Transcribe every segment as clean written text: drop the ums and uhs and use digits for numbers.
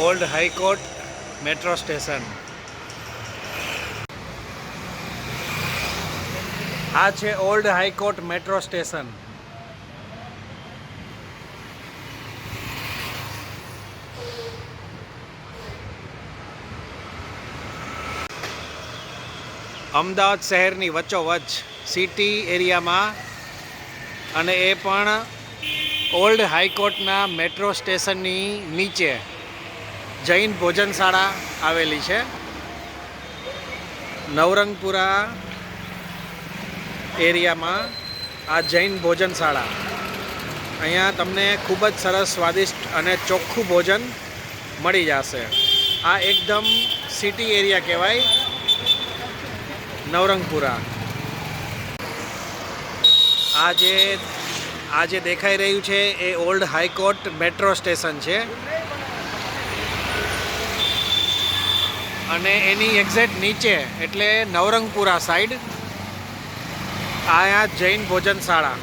Old high court metro station. આ છે old high court metro station. Ahmedabad શહેરની વચ્ચોવચ્ચ સિટી એરિયામાં, અને એ પણ ઓલ્ડ હાઈકોર્ટના મેટ્રો સ્ટેશનની નીચે જૈન ભોજનશાળા આવેલી છે. નવરંગપુરા એરિયામાં આ જૈન ભોજનશાળા. અહીંયા તમને ખૂબ જ સરસ સ્વાદિષ્ટ અને ચોખ્ખું ભોજન મળી જશે. આ એકદમ સિટી એરિયા કહેવાય નવરંગપુરા. આ જે દેખાઈ રહ્યું છે એ ઓલ્ડ હાઈકોર્ટ મેટ્રો સ્ટેશન છે, અને એની એક્ઝેક્ટ નીચે એટલે નવરંગપુરા સાઈડ આ જૈન ભોજનશાળા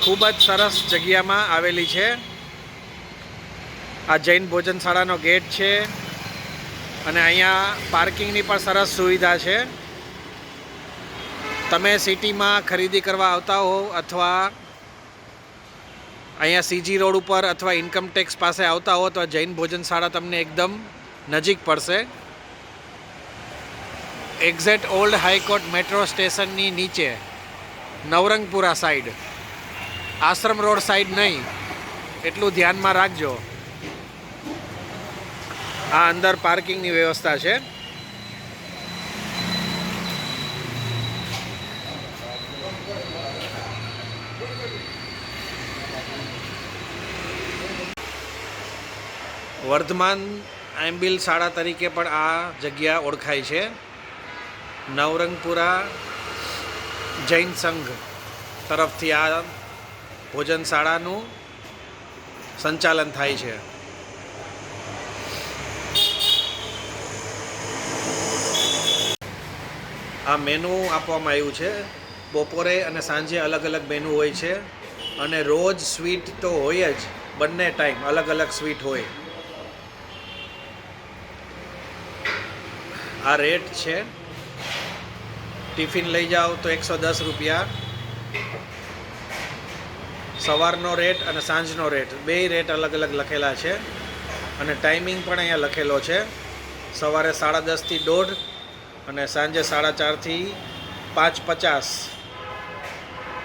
ખૂબ જ સરસ જગ્યામાં આવેલી છે. આ જૈન ભોજનશાળાનો ગેટ છે, અને અહીંયા પાર્કિંગની પણ સરસ સુવિધા છે. તમે સિટીમાં ખરીદી કરવા આવતા હો, અથવા અહીંયા સીજી રોડ ઉપર અથવા ઇન્કમટેક્સ પાસે આવતા હો, તો જૈન ભોજનશાળા તમને એકદમ નજીક પડશે. એક્ઝેક્ટ ઓલ્ડ હાઈકોર્ટ મેટ્રો સ્ટેશનની નીચે નવરંગપુરા સાઈડ, આશ્રમ રોડ સાઈડ નહીં, એટલું ધ્યાનમાં રાખજો. આ અંદર પાર્કિંગની વ્યવસ્થા છે. વર્ધમાન આંબિલ શાળા તરીકે પણ આ જગ્યા ઓળખાય છે. નવરંગપુરા જૈન સંઘ તરફથી આ ભોજનશાળાનું સંચાલન થાય છે. આ મેનુ આપવામાં આવ્યું છે. બપોરે અને સાંજે અલગ અલગ મેનુ હોય છે, અને રોજ સ્વીટ તો હોય જ, બંને ટાઈમ અલગ અલગ સ્વીટ હોય. આ રેટ છે. ટિફિન લઈ જાઓ તો 110 રૂપિયા. સવારનો રેટ અને સાંજનો રેટ, બે રેટ અલગ અલગ લખેલા છે, અને ટાઈમિંગ પણ અહીંયા લખેલો છે. સવારે 10:30 થી 1:30, અને સાંજે 4:30 થી 5:50,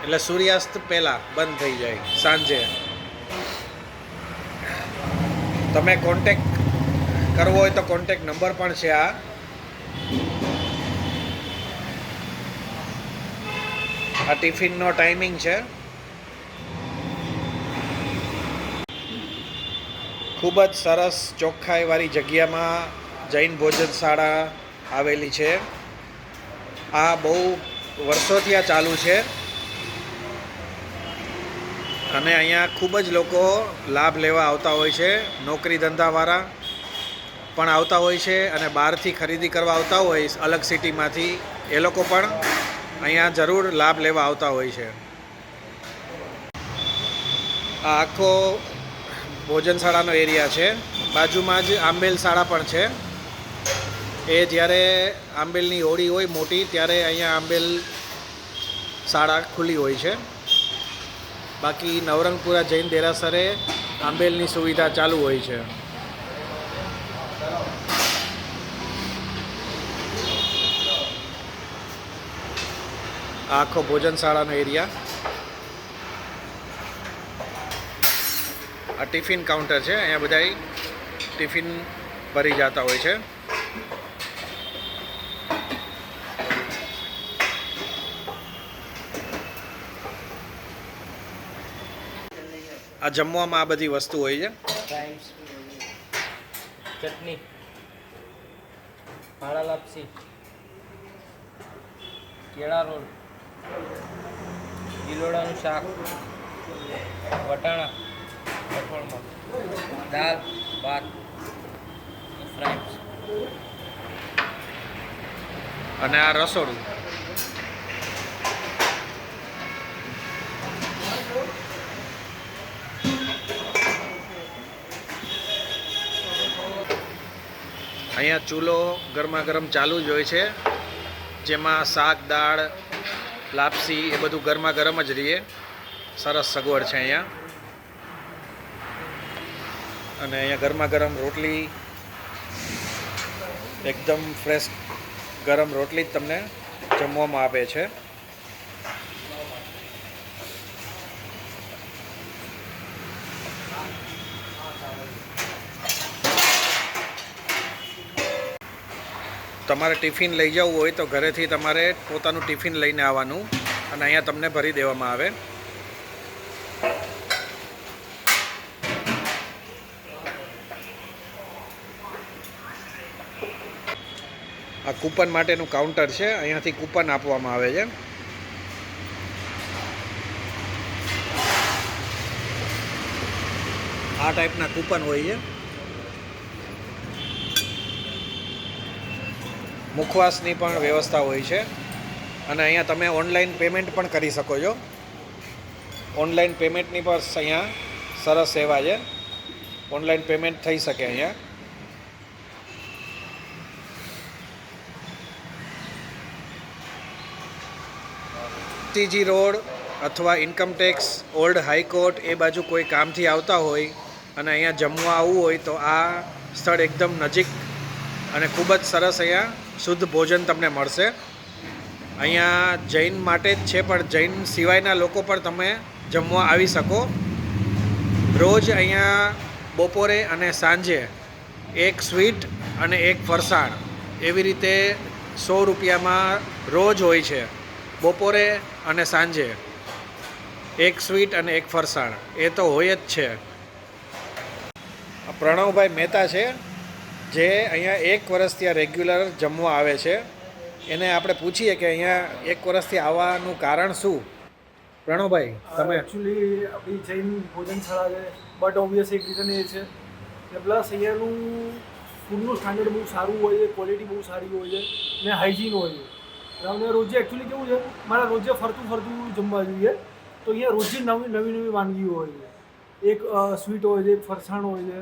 એટલે સૂર્યાસ્ત પહેલાં બંધ થઈ જાય સાંજે. તમે કોન્ટેક કરવો હોય તો કોન્ટેક નંબર પણ છે. આ ટિફિનનો ટાઈમિંગ છે. ખૂબ જ સરસ ચોખ્ખાઈવાળી જગ્યામાં જૈન ભોજનશાળા આવેલી છે. આ બહુ વર્ષોથી આ ચાલુ છે, અને અહીંયા ખૂબ જ લોકો લાભ લેવા આવતા હોય છે. નોકરી ધંધાવાળા પણ આવતા હોય છે, અને બહારથી ખરીદી કરવા આવતા હોય અલગ સિટીમાંથી, એ લોકો પણ અહીંયા જરૂર લાભ લેવા આવતા હોય છે. આ આખો ભોજનશાળાનો એરિયા છે. બાજુમાં જ આંબેલ શાળા પણ છે. એ જ્યારે આંબેલની હોળી હોય મોટી, ત્યારે અહીંયા આંબેલ શાળા ખુલ્લી હોય છે. બાકી નવરંગપુરા જૈન દેરાસરે આંબેલની સુવિધા ચાલુ હોય છે. આખો ભોજનશાળાનો એરિયા. આ ટિફિન કાઉન્ટર છે. અહીંયા બધા ટિફિન ભરી જતા હોય છે. આ જમવામાં આ બધી વસ્તુ હોય છે. ચટણી, ફાળા લાપસી, કેળા રોલ, ગિલોડાનું શાક, વટાણા, કઠોળમાં, દાળ, ભાત, ફ્રાઈસ, અને આ રસોડું. અહીંયા ચૂલો ગરમા ગરમ ચાલુ જ હોય છે, જેમાં શાક દાળ લાપસી એ બધું ગરમા ગરમ જ રહીએ. સરસ સગવડ છે અહીંયા. અને અહીંયા ગરમા ગરમ રોટલી, એકદમ ફ્રેશ ગરમ રોટલી જ તમને જમવામાં આપે છે. તમારે ટિફિન લઈ જવું હોય તો ઘરેથી તમારે પોતાનું ટિફિન લઈને આવવાનું અને અહીંયા તમને ભરી દેવામાં આવે. આ કૂપન માટેનું કાઉન્ટર છે, અહીંયાથી કૂપન આપવામાં આવે છે. આ ટાઈપના કૂપન હોય છે. મુખવાસની પણ વ્યવસ્થા હોય છે અને અહીંયા તમે ઓનલાઈન પેમેન્ટ પણ કરી શકો છો. ઓનલાઈન પેમેન્ટની પણ અહીંયા સરસ સેવા છે. ઓનલાઈન પેમેન્ટ થઈ શકે અહીંયા. ટીજી રોડ અથવા ઇન્કમટેક્સ ઓલ્ડ હાઈકોર્ટ એ બાજુ કોઈ કામથી આવતા હોય અને અહીંયા જમવા આવવું હોય તો આ સ્થળ એકદમ નજીક અને ખૂબ જ સરસ અહીંયા શુદ્ધ ભોજન તમને મળશે. અહીંયા જૈન માટે જ છે, પણ જૈન સિવાયના લોકો પણ તમે જમવા આવી શકો. રોજ અહીંયા બપોરે અને સાંજે એક સ્વીટ અને એક ફરસાણ એવી રીતે 100 રૂપિયામાં રોજ હોય છે. બપોરે અને સાંજે એક સ્વીટ અને એક ફરસાણ એ તો હોય જ છે. પ્રણવભાઈ મહેતા છે, જે અહીંયા 1 વર્ષથી આ રેગ્યુલર જમવા આવે છે. એને આપણે પૂછીએ કે અહીંયા 1 વર્ષથી આવવાનું કારણ શું. પ્રણવભાઈ, તમે એકચ્યુઅલી આપણી જૈન ભોજનશાળા છે, બટ ઓબ્વિયસ એક રીઝન એ છે કે પ્લસ અહીંયાનું ફૂડનું સ્ટાન્ડર્ડ બહુ સારું હોય છે, ક્વોલિટી બહુ સારી હોય છે ને હાઇજીન હોય છે. અને રોજે એકચ્યુઅલી કેવું છે, મારે રોજે ફરતું જમવા જોઈએ, તો અહીંયા રોજે નવી વાનગીઓ હોય છે. એક સ્વીટ હોય છે, એક ફરસાણ હોય છે,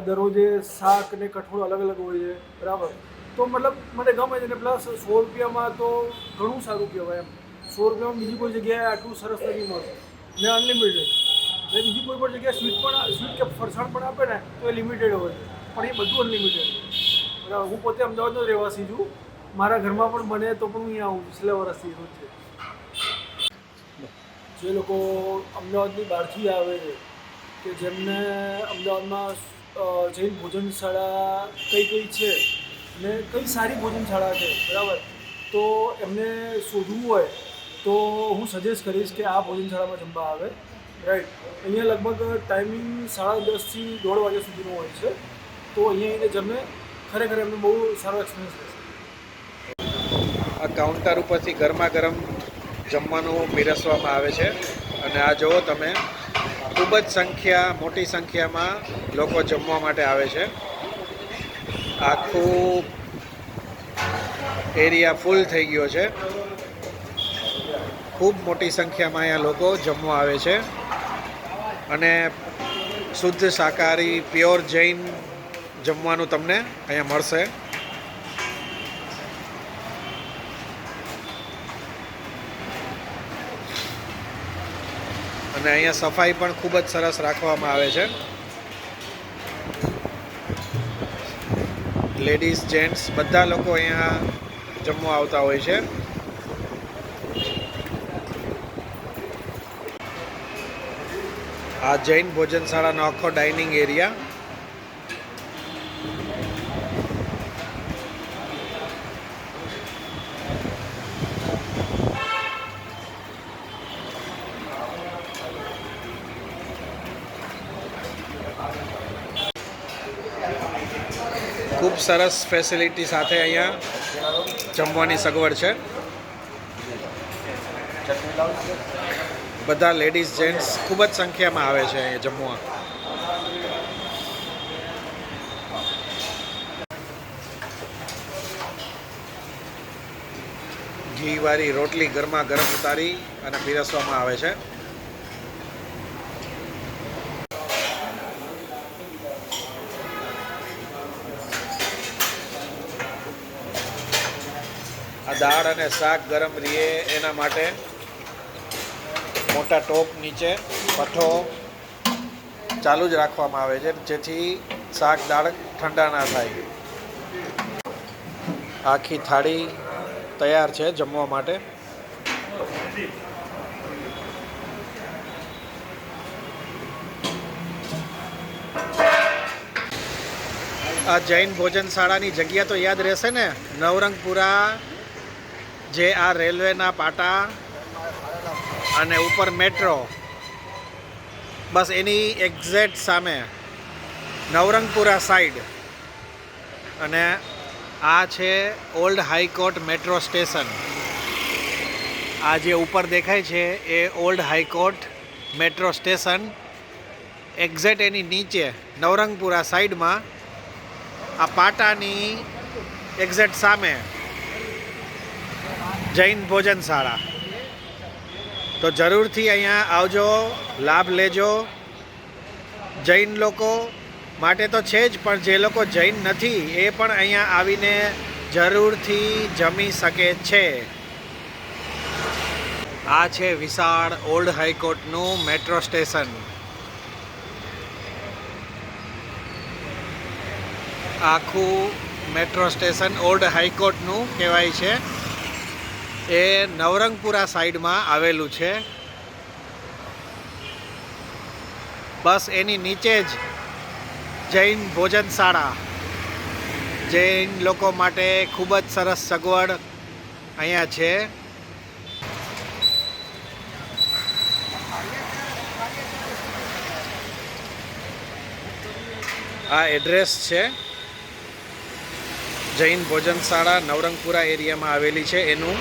દરરોજે શાક ને કઠોળ અલગ અલગ હોય છે, બરાબર. તો મતલબ મને ગમે છે ને પ્લસ 100 રૂપિયામાં તો ઘણું સારું કહેવાય એમ. 100 રૂપિયામાં બીજી કોઈ જગ્યાએ આટલું સરસ નથી મળતું ને અનલિમિટેડ. ને બીજી કોઈ પણ જગ્યાએ સ્વીટ કે ફરસાણ પણ આપે ને તો એ લિમિટેડ હોય છે, પણ એ બધું અનલિમિટેડ. બરાબર. હું પોતે અમદાવાદનો રહેવાસી છું, મારા ઘરમાં પણ બને તો પણ હું અહીંયા આવું છું છેલ્લા વર્ષથી રોજ છે. જે લોકો અમદાવાદની બહારથી આવે છે કે જેમને અમદાવાદમાં જૈન ભોજનશાળા કઈ છે ને કઈ સારી ભોજનશાળા છે, બરાબર, તો એમને શોધવું હોય તો હું સજેસ્ટ કરીશ કે આ ભોજનશાળામાં જમવા આવે. રાઈટ. અહીંયા લગભગ ટાઈમિંગ 10:30 થી 1:30 વાગ્યા સુધીનો હોય છે. તો અહીંયા એને જમે, ખરેખર એમને બહુ સારો એક્સપિરિયન્સ રહેશે. આ કાઉન્ટર ઉપરથી ગરમા ગરમ જમવાનું પીરસવામાં આવે છે અને આ જુઓ તમે, ખૂબ જ મોટી સંખ્યામાં લોકો જમવા માટે આવે છે. આખું એરિયા ફૂલ થઈ ગયો છે. ખૂબ મોટી સંખ્યામાં અહીંયા લોકો જમવા આવે છે અને શુદ્ધ શાકાહારી પ્યોર જૈન જમવાનું તમને અહીંયા મળશે. અને અહીંયા સફાઈ પણ ખૂબ જ સરસ રાખવામાં આવે છે. લેડીઝ જેન્ટ્સ બધા લોકો અહીંયા જમવા આવતા હોય છે. આ જૈન ભોજનશાળાનો આખો ડાઇનિંગ એરિયા. ખૂબ સરસ ફેસિલિટી સાથે અહીંયા જમવાની સગવડ છે. બધા લેડીઝ જેન્ટ્સ ખૂબ જ સંખ્યામાં આવે છે અહીંયા જમવા. ઘીવાળી રોટલી ગરમા ગરમ ઉતારી અને પીરસવામાં આવે છે. દાળ અને શાક ગરમ રહે એના માટે મોટા ટોપ નીચે ભઠ્ઠો ચાલુ જ રાખવામાં આવે છે, જેથી શાક દાળ ઠંડા ના થાય. આખી થાળી તૈયાર છે જમવા માટે. આ જૈન ભોજનશાળાની જગ્યા તો યાદ રહેશે ને, નવરંગપુરા, જે આ રેલવેના પાટા અને ઉપર મેટ્રો, બસ એની એક્ઝેક્ટ સામે નવરંગપુરા સાઈડ. અને આ છે ઓલ્ડ હાઈકોર્ટ મેટ્રો સ્ટેશન. આ જે ઉપર દેખાય છે એ old high court metro station. Exact એની નીચે નવરંગપુરા સાઈડમાં આ પાટાની એક્ઝેક્ટ સામે જૈન ભોજનશાળા. તો જરૂરથી અહીંયા આવજો, લાભ લેજો. જૈન લોકો માટે તો છે જ, પણ જે લોકો જૈન નથી એ પણ અહીંયા આવીને જરૂરથી જમી શકે છે. આ છે વિશાળ ઓલ્ડ હાઈકોર્ટનું મેટ્રો સ્ટેશન. આખું મેટ્રો સ્ટેશન ઓલ્ડ હાઈકોર્ટનું કહેવાય છે. એ નવરંગપુરા સાઈડમાં આવેલું છે. બસ એની નીચે જ જૈન ભોજનશાળા. જૈન લોકો માટે ખૂબ જ સરસ સગવડ અહીંયા છે. આ એડ્રેસ છે જૈન ભોજનશાળા નવરંગપુરા એરિયામાં આવેલી છે એનું.